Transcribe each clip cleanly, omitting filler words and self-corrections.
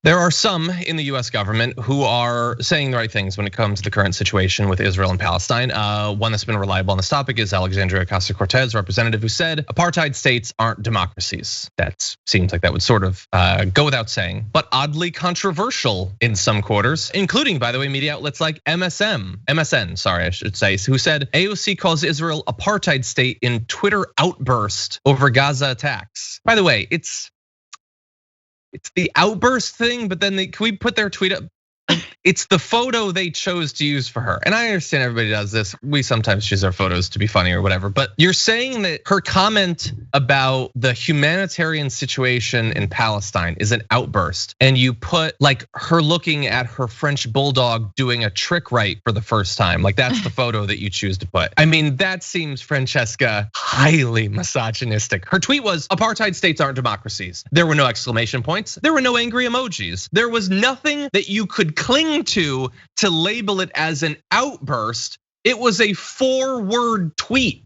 There are some in the US government who are saying the right things when it comes to the current situation with Israel and Palestine. One that's been reliable on this topic is Alexandria Ocasio-Cortez, representative, who said apartheid states aren't democracies. That seems like that would sort of go without saying, but oddly controversial in some quarters, including, by the way, media outlets like MSN, sorry, I should say, who said AOC calls Israel apartheid state in Twitter outburst over Gaza attacks. By the way, it's the outburst thing, but then can we put their tweet up? It's the photo they chose to use for her. And I understand everybody does this. We sometimes choose our photos to be funny or whatever, but you're saying that her comment about the humanitarian situation in Palestine is an outburst. And you put like her looking at her French bulldog doing a trick right for the first time. Like that's the photo that you choose to put. I mean, that seems, Francesca, highly misogynistic. Her tweet was, apartheid states aren't democracies. There were no exclamation points. There were no angry emojis. There was nothing that you could cling to label it as an outburst. It was a 4-word tweet.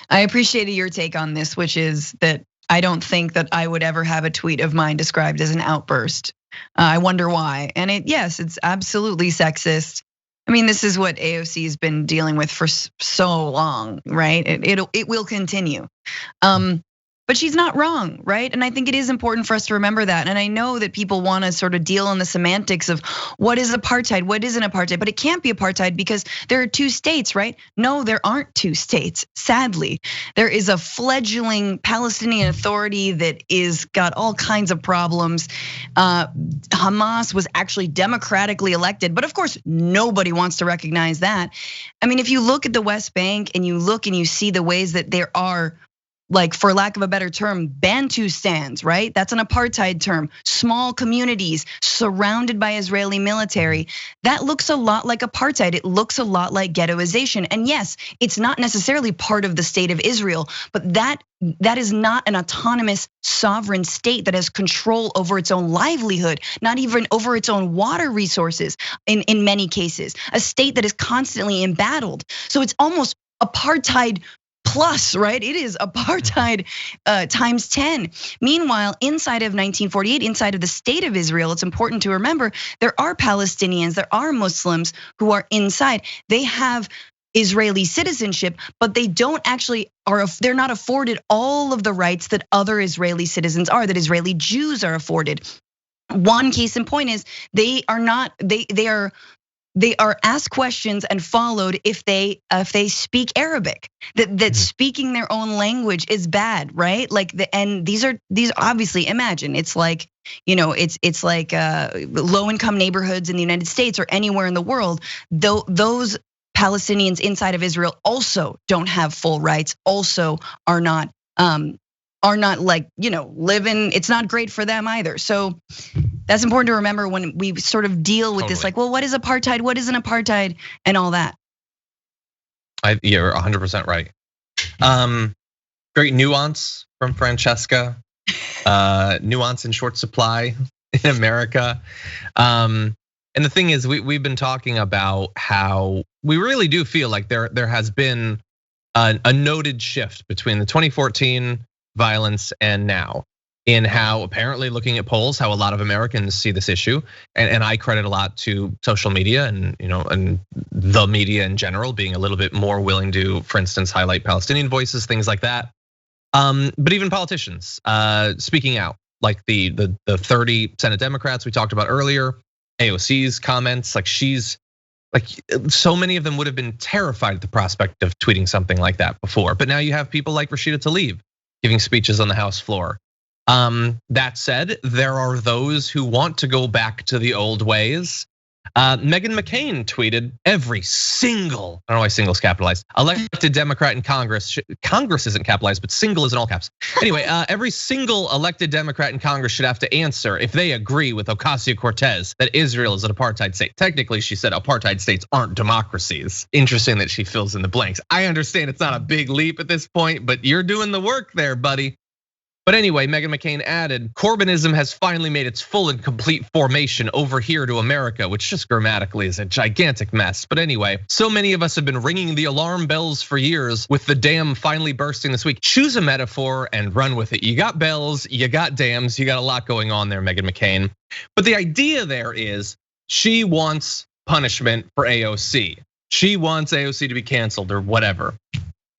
I appreciated your take on this, which is that I don't think that I would ever have a tweet of mine described as an outburst. I wonder why. And yes, it's absolutely sexist. I mean, this is what AOC has been dealing with for so long, right? It will continue. But she's not wrong, right? And I think it is important for us to remember that. And I know that people want to sort of deal in the semantics of what is apartheid, what isn't apartheid, but it can't be apartheid because there are 2 states, right? No, there aren't 2 states, sadly. There is a fledgling Palestinian Authority that is got all kinds of problems. Hamas was actually democratically elected, but of course, nobody wants to recognize that. I mean, if you look at the West Bank and you look and you see the ways that there are, like, for lack of a better term, Bantustans, right? That's an apartheid term. Small communities surrounded by Israeli military. That looks a lot like apartheid. It looks a lot like ghettoization. And yes, it's not necessarily part of the state of Israel, but that is not an autonomous sovereign state that has control over its own livelihood, not even over its own water resources in many cases. A state that is constantly embattled. So it's almost apartheid plus, right? It is apartheid times 10. Meanwhile, inside of 1948, inside of the state of Israel, it's important to remember there are Palestinians, there are Muslims who are inside. They have Israeli citizenship, but they don't actually they're not afforded all of the rights that other Israeli citizens are, that Israeli Jews are afforded. One case in point is they are asked questions and followed if they speak Arabic. That speaking their own language is bad, right? Like and these obviously, imagine it's like, it's like low-income neighborhoods in the United States or anywhere in the world. Those Palestinians inside of Israel also don't have full rights. Also are not like, living. It's not great for them either. So that's important to remember when we sort of deal with this, like, well, what is apartheid? What isn't apartheid? And all that. You're 100% right. Great nuance from Francesca. Nuance in short supply in America. And the thing is, we've been talking about how we really do feel like there has been a noted shift between the 2014 violence and now, in how apparently, looking at polls, how a lot of Americans see this issue, and I credit a lot to social media and and the media in general being a little bit more willing to, for instance, highlight Palestinian voices, things like that. But even politicians speaking out, like the 30 Senate Democrats we talked about earlier, AOC's comments, like so many of them would have been terrified at the prospect of tweeting something like that before. But now you have people like Rashida Tlaib giving speeches on the House floor. That said, there are those who want to go back to the old ways. Meghan McCain tweeted every single, I don't know why single's capitalized, elected Democrat in Congress. Congress isn't capitalized, but single is in all caps. Anyway, every single elected Democrat in Congress should have to answer if they agree with Ocasio-Cortez that Israel is an apartheid state. Technically, she said apartheid states aren't democracies. Interesting that she fills in the blanks. I understand it's not a big leap at this point, but you're doing the work there, buddy. But anyway, Meghan McCain added, Corbynism has finally made its full and complete formation over here to America, which just grammatically is a gigantic mess. But anyway, so many of us have been ringing the alarm bells for years with the dam finally bursting this week. Choose a metaphor and run with it. You got bells, you got dams, you got a lot going on there, Meghan McCain. But the idea there is she wants punishment for AOC. She wants AOC to be canceled or whatever.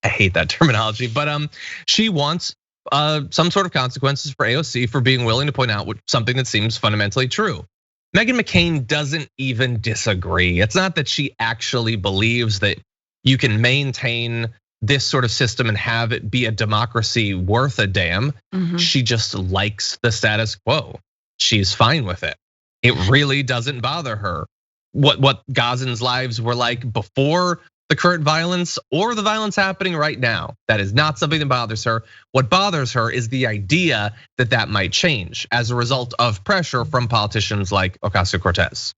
I hate that terminology, but she wants some sort of consequences for AOC for being willing to point out something that seems fundamentally true. Meghan McCain doesn't even disagree. It's not that she actually believes that you can maintain this sort of system and have it be a democracy worth a damn. She just likes the status quo. She's fine with it. It really doesn't bother her what Gazans' lives were like before the current violence or the violence happening right now. That is not something that bothers her. What bothers her is the idea that that might change as a result of pressure from politicians like Ocasio-Cortez.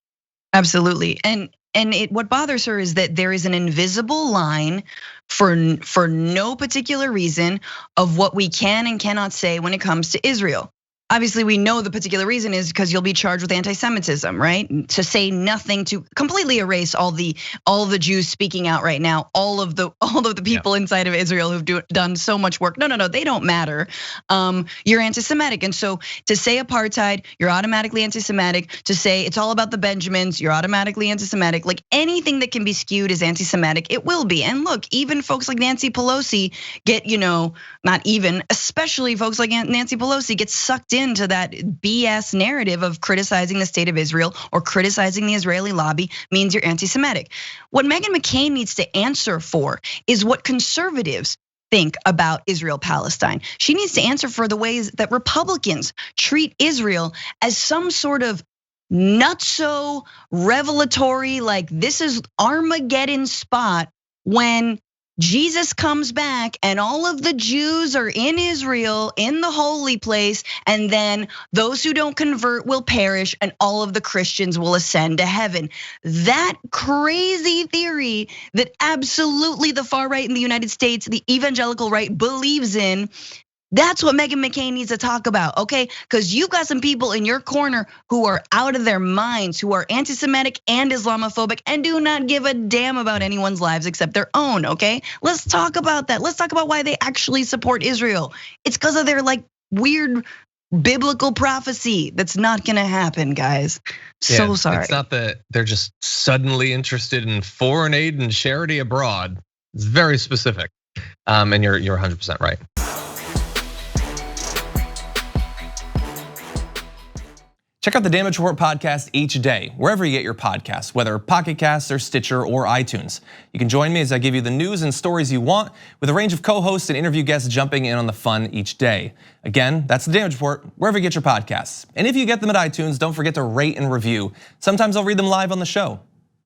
Absolutely, and what bothers her is that there is an invisible line for no particular reason of what we can and cannot say when it comes to Israel. Obviously, we know the particular reason is because you'll be charged with anti-Semitism, right? To say nothing, to completely erase all the Jews speaking out right now, all of the people inside of Israel who've done so much work. No, they don't matter. You're anti-Semitic, and so to say apartheid, you're automatically anti-Semitic. To say it's all about the Benjamins, you're automatically anti-Semitic. Like anything that can be skewed as anti-Semitic, it will be. And look, even folks like Nancy Pelosi get, especially folks like Nancy Pelosi get sucked into that BS narrative of criticizing the state of Israel or criticizing the Israeli lobby means you're anti-Semitic. What Meghan McCain needs to answer for is what conservatives think about Israel-Palestine. She needs to answer for the ways that Republicans treat Israel as some sort of nutso revelatory, like this is Armageddon spot when Jesus comes back and all of the Jews are in Israel in the holy place, and then those who don't convert will perish and all of the Christians will ascend to heaven. That crazy theory that absolutely the far right in the United States, the evangelical right believes in, that's what Meghan McCain needs to talk about, okay? Because you've got some people in your corner who are out of their minds, who are anti-Semitic and Islamophobic and do not give a damn about anyone's lives except their own, okay? Let's talk about that. Let's talk about why they actually support Israel. It's because of their like weird biblical prophecy that's not gonna happen, guys. So sorry. It's not that they're just suddenly interested in foreign aid and charity abroad. It's very specific, and you're 100% right. Check out the Damage Report podcast each day, wherever you get your podcasts, whether Pocket Casts or Stitcher or iTunes. You can join me as I give you the news and stories you want, with a range of co-hosts and interview guests jumping in on the fun each day. Again, that's the Damage Report, wherever you get your podcasts. And if you get them at iTunes, don't forget to rate and review. Sometimes I'll read them live on the show.